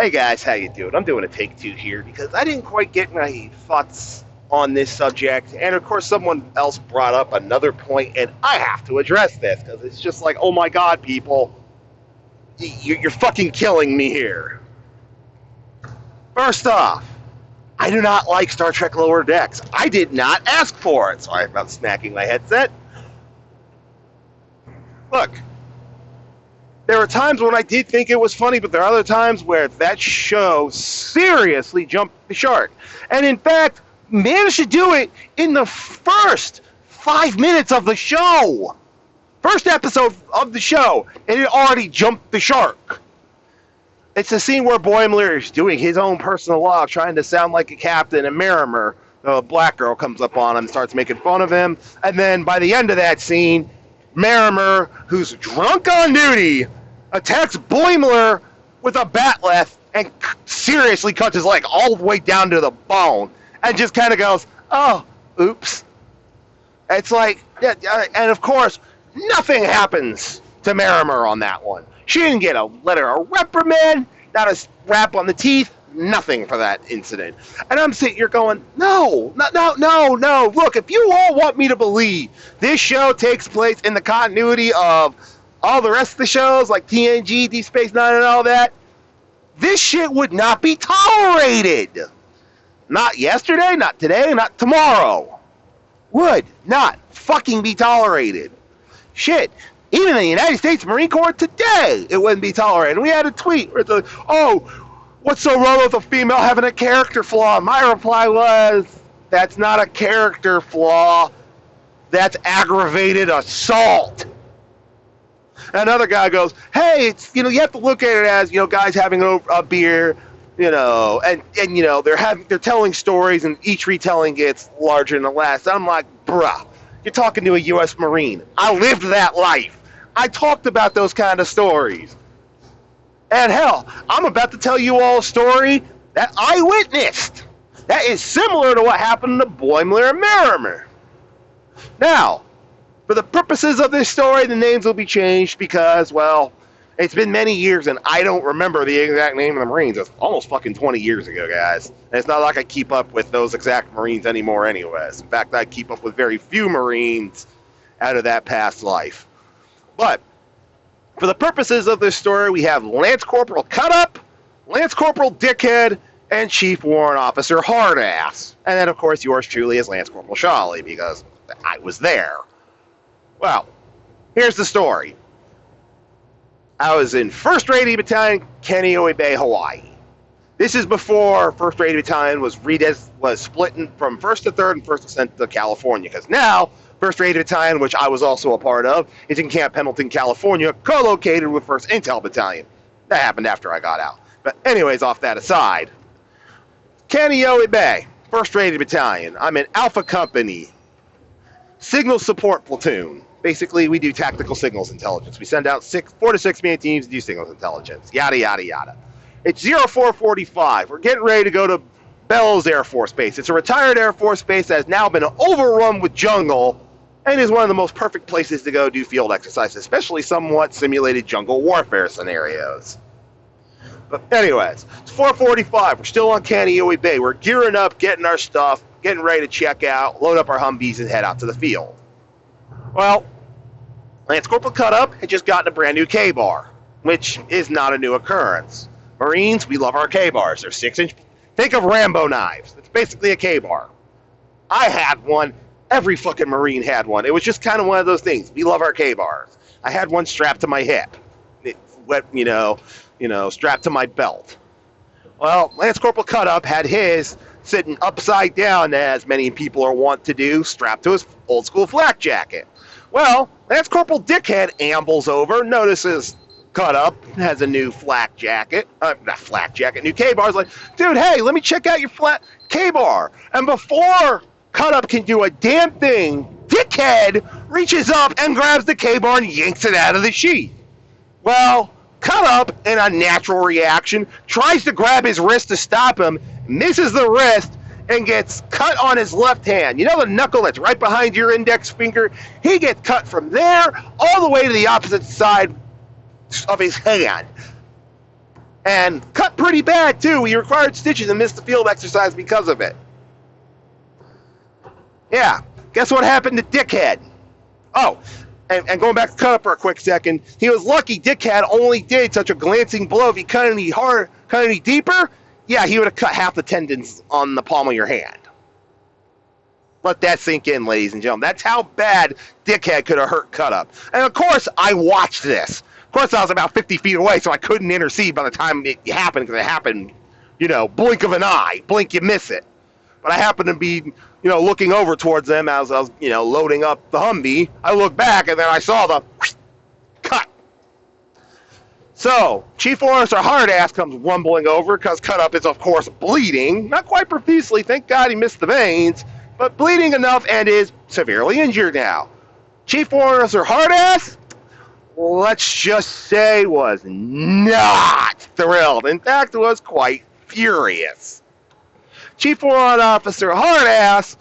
Hey guys, how you doing? I'm doing a take two here because I didn't quite get my thoughts on this subject, and of course someone else brought up another point, and I have to address this because it's just like, oh my god, people, you're fucking killing me here. First off, I do not like Star Trek Lower Decks. I did not ask for it. Sorry about smacking my headset. Look, there were times when I did think it was funny, but there are other times where that show seriously jumped the shark. And in fact, managed to do it in the first 5 minutes of the show. First episode of the show, and it already jumped the shark. It's the scene where Boimler is doing his own personal log, trying to sound like a captain, and Marimer, the black girl, comes up on him and starts making fun of him. And then by the end of that scene, Marimer, who's drunk on duty, attacks Boimler with a batleth and seriously cuts his leg all the way down to the bone and just kind of goes, oh, oops. It's like, and of course, nothing happens to Marimer on that one. She didn't get a letter of reprimand, not a rap on the teeth, nothing for that incident. And I'm sitting here going, no. Look, if you all want me to believe this show takes place in the continuity of all the rest of the shows, like TNG, Deep Space Nine, and all that, this shit would not be tolerated. Not yesterday, not today, not tomorrow. Would not fucking be tolerated. Shit. Even in the United States Marine Corps today, it wouldn't be tolerated. We had a tweet where it's like, oh, what's so wrong with a female having a character flaw? My reply was, that's not a character flaw. That's aggravated assault. Another guy goes, hey, it's, you have to look at it as, guys having a beer, and they're telling stories, and each retelling gets larger than the last. I'm like, bruh, you're talking to a U.S. Marine. I lived that life. I talked about those kind of stories. And hell, I'm about to tell you all a story that I witnessed. That is similar to what happened to Boimler and Marimer. Now, for the purposes of this story, the names will be changed because, well, it's been many years and I don't remember the exact name of the Marines. It's almost fucking 20 years ago, guys. And it's not like I keep up with those exact Marines anymore anyways. In fact, I keep up with very few Marines out of that past life. But for the purposes of this story, we have Lance Corporal Cutup, Lance Corporal Dickhead, and Chief Warrant Officer Hardass. And then, of course, yours truly is Lance Corporal Shawley, because I was there. Well, here's the story. I was in 1st Rated Battalion, Kaneohe Bay, Hawaii. This is before 1st Rated Battalion was splitting from 1st to 3rd and 1st to sent to California, because now 1st Rated Battalion, which I was also a part of, is in Camp Pendleton, California, co-located with 1st Intel Battalion. That happened after I got out. But anyways, off that aside, Kaneohe Bay, 1st Rated Battalion. I'm in Alpha Company, Signal Support Platoon. Basically, we do tactical signals intelligence. We send out 4 to 6 man teams to do signals intelligence. Yada, yada, yada. It's 0445. We're getting ready to go to Bellows Air Force Base. It's a retired Air Force base that has now been overrun with jungle and is one of the most perfect places to go do field exercises, especially somewhat simulated jungle warfare scenarios. But anyways, it's 4:45. We're still on Kaneohe Bay. We're gearing up, getting our stuff, getting ready to check out, load up our Humvees, and head out to the field. Well, Lance Corporal Cutup had just gotten a brand new K-bar, which is not a new occurrence. Marines, we love our K-bars. They're 6-inch. Think of Rambo knives. It's basically a K-bar. I had one. Every fucking Marine had one. It was just kind of one of those things. We love our K-bars. I had one strapped to my hip. It went, strapped to my belt. Well, Lance Corporal Cutup had his sitting upside down, as many people are wont to do, strapped to his old school flak jacket. Well, Lance Corporal Dickhead ambles over, notices Cutup has a new flak jacket, new K-bar. Like, dude, hey, let me check out your flat K-bar. And before Cutup can do a damn thing, Dickhead reaches up and grabs the K-bar and yanks it out of the sheath. Well, Cutup, in a natural reaction, tries to grab his wrist to stop him, misses the wrist, and gets cut on his left hand. You know the knuckle that's right behind your index finger? He gets cut from there all the way to the opposite side of his hand. And cut pretty bad, too. He required stitches and missed the field exercise because of it. Yeah. Guess what happened to Dickhead? Oh, and going back to cut up for a quick second, he was lucky Dickhead only did such a glancing blow. If he cut any deeper, yeah, he would have cut half the tendons on the palm of your hand. Let that sink in, ladies and gentlemen. That's how bad Dickhead could have hurt cut up. And of course, I watched this. Of course, I was about 50 feet away, so I couldn't intercede by the time it happened, because it happened, blink of an eye. Blink, you miss it. But I happened to be, looking over towards them as I was, loading up the Humvee. I looked back, and then I saw the cut. So, Chief Officer Hardass comes rumbling over, because cut up is, of course, bleeding. Not quite profusely. Thank God he missed the veins, but bleeding enough and is severely injured now. Chief Officer Hardass, let's just say, was not thrilled. In fact, was quite furious. Chief Warrant Officer Hardass,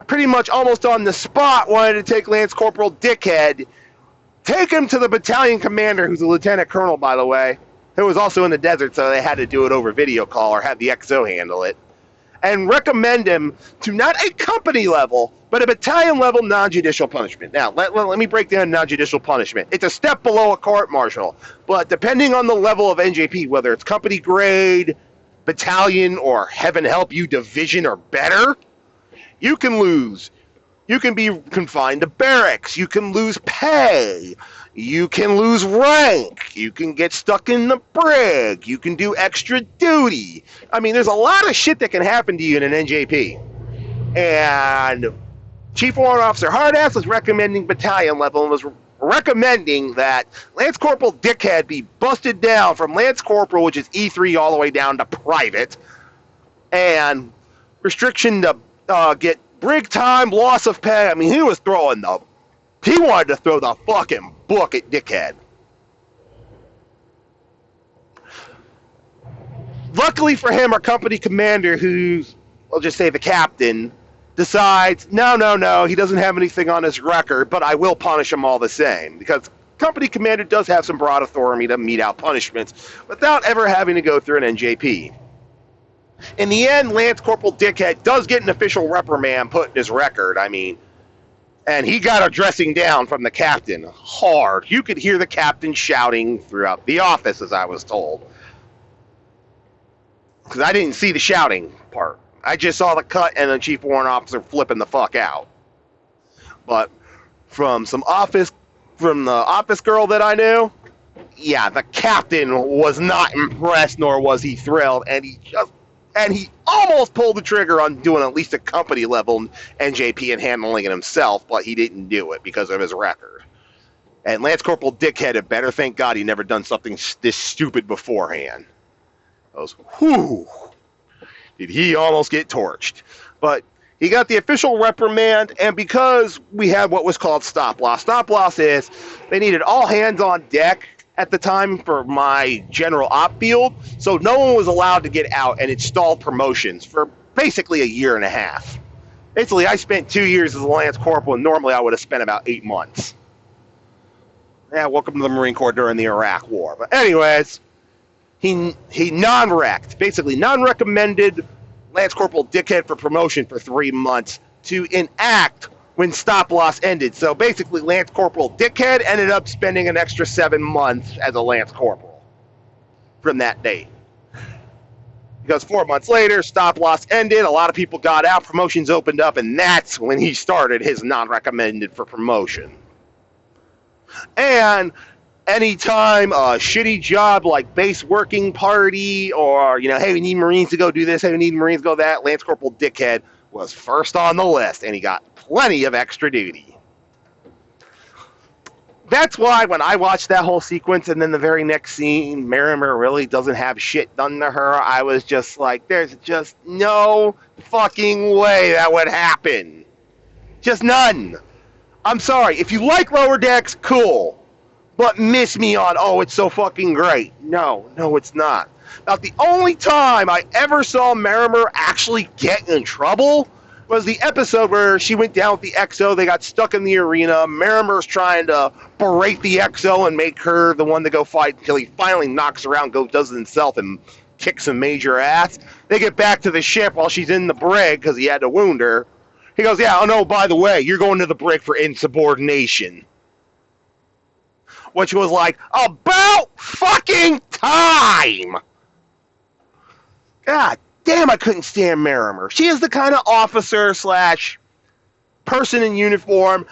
pretty much almost on the spot, wanted to take Lance Corporal Dickhead, take him to the battalion commander, who's a lieutenant colonel, by the way, who was also in the desert, so they had to do it over video call or have the XO handle it, and recommend him to not a company level, but a battalion level non-judicial punishment. Now, let me break down non-judicial punishment. It's a step below a court-martial, but depending on the level of NJP, whether it's company grade, battalion, or heaven help you, division or better, you can lose. You can be confined to barracks. You can lose pay. You can lose rank. You can get stuck in the brig. You can do extra duty. I mean, there's a lot of shit that can happen to you in an NJP. And Chief Warrant Officer Hardass was recommending battalion level and was recommending that Lance Corporal Dickhead be busted down from Lance Corporal, which is E3, all the way down to private, and restriction to get brig time, loss of pay. I mean, he wanted to throw the fucking book at Dickhead. Luckily for him, our company commander, who's, I'll just say the captain, decides, no, he doesn't have anything on his record, but I will punish him all the same, because company commander does have some broad authority to mete out punishments without ever having to go through an NJP. In the end, Lance Corporal Dickhead does get an official reprimand put in his record, and he got a dressing down from the captain hard. You could hear the captain shouting throughout the office, as I was told, because I didn't see the shouting part. I just saw the cut and the chief warrant officer flipping the fuck out. But from the office girl that I knew, yeah, the captain was not impressed, nor was he thrilled, and he almost pulled the trigger on doing at least a company level NJP and handling it himself, but he didn't do it because of his record. And Lance Corporal Dickhead had better thank God he never done something this stupid beforehand. Whew. Did he almost get torched? But he got the official reprimand, and because we had what was called stop loss. Stop loss is they needed all hands on deck at the time for my general op field, so no one was allowed to get out, and it stalled promotions for basically a year and a half. Basically, I spent 2 years as a Lance Corporal, and normally I would have spent about 8 months. Yeah, welcome to the Marine Corps during the Iraq War. But anyways, he non-rec'd, basically non-recommended Lance Corporal Dickhead for promotion for 3 months to enact when stop loss ended. So basically, Lance Corporal Dickhead ended up spending an extra 7 months as a Lance Corporal from that date. Because 4 months later, stop loss ended, a lot of people got out, promotions opened up, and that's when he started his non-recommended for promotion. And anytime a shitty job like base working party or, hey, we need Marines to go do this, hey, we need Marines to go that, Lance Corporal Dickhead was first on the list, and he got plenty of extra duty. That's why when I watched that whole sequence and then the very next scene, Merrimer really doesn't have shit done to her, I was just like, there's just no fucking way that would happen. Just none. I'm sorry. If you like Lower Decks, cool. But miss me on, oh, it's so fucking great. No, it's not. About the only time I ever saw Merrimer actually get in trouble was the episode where she went down with the XO. They got stuck in the arena. Marimer's trying to berate the XO and make her the one to go fight until he finally knocks her out, does it himself, and kicks some major ass. They get back to the ship while she's in the brig because he had to wound her. He goes, yeah, oh no, by the way, you're going to the brig for insubordination. Which was like, about fucking time! God damn, I couldn't stand Marimer. She is the kind of officer slash person in uniform.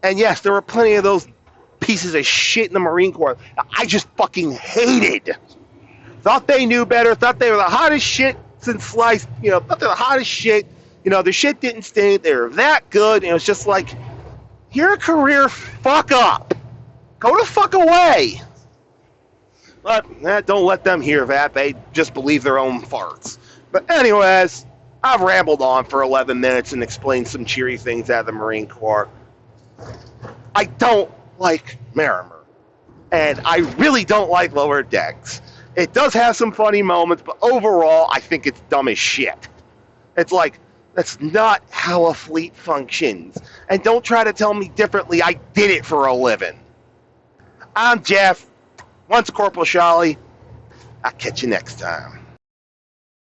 And yes, there were plenty of those pieces of shit in the Marine Corps I just fucking hated. Thought they knew better, thought they were the hottest shit since sliced, thought they were the hottest shit. The shit didn't stink. They were that good. And it was just like, you're a career fuck up. Go the fuck away. But don't let them hear that. They just believe their own farts. But anyways, I've rambled on for 11 minutes and explained some cheery things out of the Marine Corps. I don't like Marimer. And I really don't like Lower Decks. It does have some funny moments, but overall, I think it's dumb as shit. It's like, that's not how a fleet functions. And don't try to tell me differently. I did it for a living. I'm Jeff. Once Corporal Shally. I'll catch you next time.